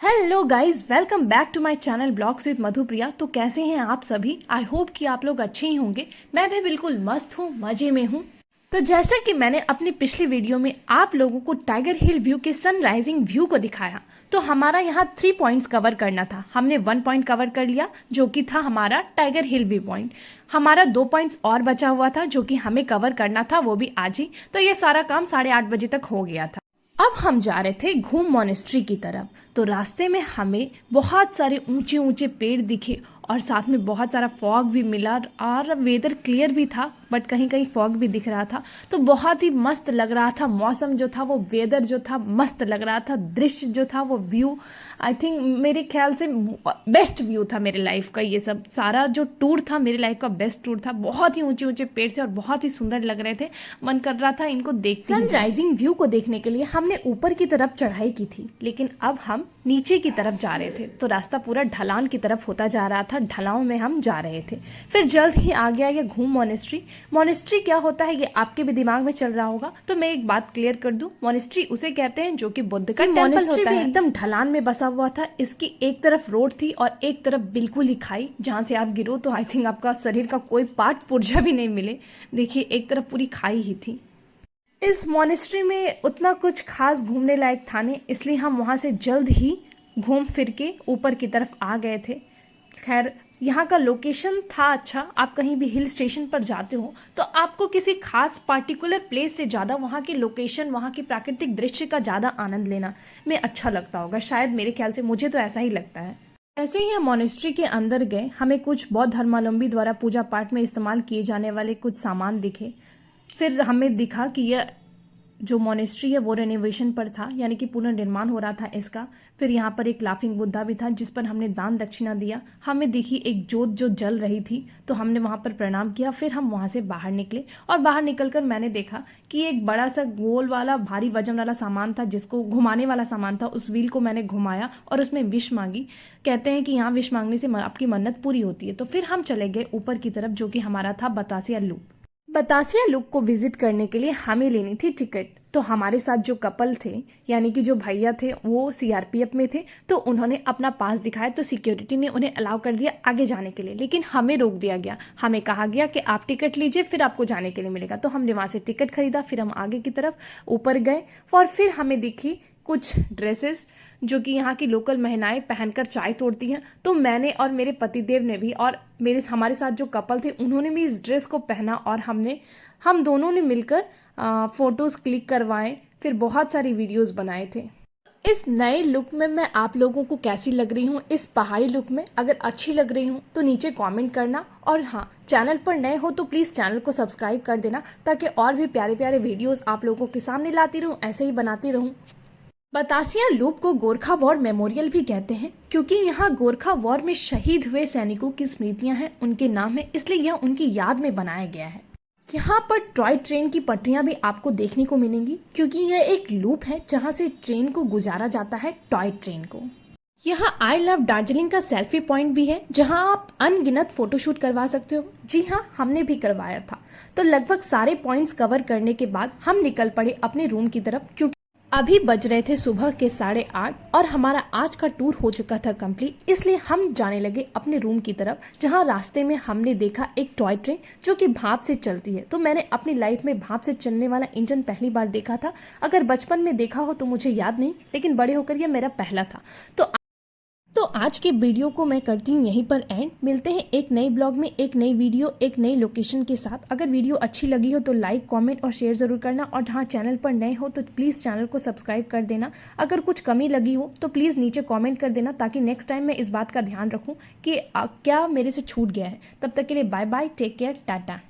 Hello guys, welcome back to my channel blogs with Madhupriya. तो कैसे हैं आप सभी? आई होप कि आप लोग अच्छे ही होंगे। मैं भी बिल्कुल मस्त हूँ, मज़े में हूँ। तो जैसा कि मैंने अपनी पिछली वीडियो में आप लोगों को टाइगर हिल व्यू के सनराइजिंग व्यू को दिखाया, तो हमारा यहाँ 3 पॉइंट्स कवर करना था। हमने 1 पॉइंट कवर कर लिया जो कि था हमारा टाइगर हिल व्यू पॉइंट। हमारा 2 पॉइंट्स और बचा हुआ था जो कि हमें कवर करना था, वो भी आज ही। तो ये सारा काम 8:30 बजे तक हो गया था। अब हम जा रहे थे घूम मॉनेस्ट्री की तरफ। तो रास्ते में हमें बहुत सारे ऊंचे ऊंचे पेड़ दिखे और साथ में बहुत सारा फॉग भी मिला और वेदर क्लियर भी था, बट कहीं कहीं फॉग भी दिख रहा था। तो बहुत ही मस्त लग रहा था, मौसम जो था, वो वेदर जो था मस्त लग रहा था, दृश्य जो था, वो व्यू आई थिंक मेरे ख्याल से बेस्ट व्यू था मेरे लाइफ का। ये सब सारा जो टूर था मेरे लाइफ का बेस्ट टूर था। बहुत ही ऊंचे ऊंचे पेड़ थे और बहुत ही सुंदर लग रहे थे, मन कर रहा था इनको देख। सनराइजिंग व्यू को देखने के लिए हमने ऊपर की तरफ चढ़ाई की थी, लेकिन अब हम नीचे की तरफ जा रहे थे। तो रास्ता पूरा ढलान की तरफ होता जा रहा था, ढलान में हम जा रहे थे। फिर जल्द ही आ गया ये घूम मॉनेस्ट्री। मॉनेस्ट्री क्या होता है ये आपके भी दिमाग में चल रहा होगा, तो मैं एक बात क्लियर कर दूं। मॉनेस्ट्री उसे कहते हैं जो कि बुद्ध का टेंपल होता है। एकदम ढलान में बसा हुआ था। इसकी एक तरफ रोड थी और एक तरफ बिल्कुल ही खाई, जहां से आप गिरो तो आई थिंक आपका शरीर का कोई पार्ट पुर्जा भी नहीं मिले। देखिए, एक तरफ पूरी खाई ही थी। इस मॉनेस्ट्री में उतना कुछ खास घूमने लायक था नहीं, इसलिए हम वहाँ से जल्द ही घूम फिर के ऊपर की तरफ आ गए थे। खैर, यहाँ का लोकेशन था अच्छा। आप कहीं भी हिल स्टेशन पर जाते हो तो आपको किसी खास पार्टिकुलर प्लेस से ज़्यादा वहाँ की लोकेशन, वहाँ की प्राकृतिक दृश्य का ज़्यादा आनंद लेना में अच्छा लगता होगा। शायद मेरे ख्याल से, मुझे तो ऐसा ही लगता है। ऐसे ही हम मॉनेस्ट्री के अंदर गए, हमें कुछ बौद्ध धर्मावलंबी द्वारा पूजा पाठ में इस्तेमाल किए जाने वाले कुछ सामान दिखे। फिर हमें दिखा कि यह जो मॉनेस्ट्री है वो रेनोवेशन पर था, यानी कि पुनर्निर्माण हो रहा था इसका। फिर यहाँ पर एक लाफिंग बुद्धा भी था जिस पर हमने दान दक्षिणा दिया। हमें दिखी एक जोत जो जल रही थी, तो हमने वहाँ पर प्रणाम किया। फिर हम वहाँ से बाहर निकले और बाहर निकलकर मैंने देखा कि एक बड़ा सा गोल वाला भारी वजन वाला सामान था, जिसको घुमाने वाला सामान था। उस व्हील को मैंने घुमाया और उसमें विश मांगी। कहते हैं कि यहाँ विश मांगने से आपकी मन्नत पूरी होती है। तो फिर हम चले गए ऊपर की तरफ, जो कि हमारा था बतासिया लूप। बतासिया लूप को विजिट करने के लिए हमें लेनी थी टिकट। तो हमारे साथ जो कपल थे, यानी कि जो भैया थे, वो सीआरपीएफ में थे। तो उन्होंने अपना पास दिखाया, तो सिक्योरिटी ने उन्हें अलाउ कर दिया आगे जाने के लिए, लेकिन हमें रोक दिया गया। हमें कहा गया कि आप टिकट लीजिए, फिर आपको जाने के लिए मिलेगा। तो हमने वहाँ से टिकट खरीदा, फिर हम आगे की तरफ ऊपर गए और फिर हमें दिखी कुछ ड्रेसेस जो कि यहाँ की लोकल महिलाएं पहनकर चाय तोड़ती हैं। तो मैंने और मेरे पतिदेव ने भी, और हमारे साथ जो कपल थे उन्होंने भी इस ड्रेस को पहना और हम दोनों ने मिलकर फोटोज़ क्लिक करवाए, फिर बहुत सारी वीडियोस बनाए थे। इस नए लुक में मैं आप लोगों को कैसी लग रही हूँ, इस पहाड़ी लुक में? अगर अच्छी लग रही हूँ तो नीचे कमेंट करना, और हाँ, चैनल पर नए हो तो प्लीज़ चैनल को सब्सक्राइब कर देना, ताकि और भी प्यारे प्यारे वीडियोस आप लोगों के सामने लाती रहूँ, ऐसे ही बनाती रहूँ। बतासिया लूप को गोरखा वॉर मेमोरियल भी कहते हैं, क्योंकि यहाँ गोरखा वॉर में शहीद हुए सैनिकों की स्मृतियां हैं, उनके नाम है, इसलिए यह उनकी याद में बनाया गया है। यहाँ पर टॉय ट्रेन की पटरियां भी आपको देखने को मिलेंगी, क्योंकि यह एक लूप है जहाँ से ट्रेन को गुजारा जाता है, टॉय ट्रेन को। यहाँ आई लव दार्जिलिंग का सेल्फी पॉइंट भी है, जहाँ आप अनगिनत फोटोशूट करवा सकते हो। जी हाँ, हमने भी करवाया था। तो लगभग सारे पॉइंट्स कवर करने के बाद हम निकल पड़े अपने रूम की तरफ, क्योंकि अभी बज रहे थे सुबह के 8:30 और हमारा आज का टूर हो चुका था कंप्लीट। इसलिए हम जाने लगे अपने रूम की तरफ, जहां रास्ते में हमने देखा एक टॉय ट्रेन जो कि भाप से चलती है। तो मैंने अपनी लाइफ में भाप से चलने वाला इंजन पहली बार देखा था। अगर बचपन में देखा हो तो मुझे याद नहीं, लेकिन बड़े होकर यह मेरा पहला था। तो आज के वीडियो को मैं करती हूँ यहीं पर एंड। मिलते हैं एक नई ब्लॉग में, एक नई वीडियो, एक नई लोकेशन के साथ। अगर वीडियो अच्छी लगी हो तो लाइक, कमेंट और शेयर ज़रूर करना, और जहाँ चैनल पर नए हो तो प्लीज़ चैनल को सब्सक्राइब कर देना। अगर कुछ कमी लगी हो तो प्लीज़ नीचे कमेंट कर देना, ताकि नेक्स्ट टाइम मैं इस बात का ध्यान रखूँ कि क्या मेरे से छूट गया है। तब तक के लिए bye bye, take care, Tata.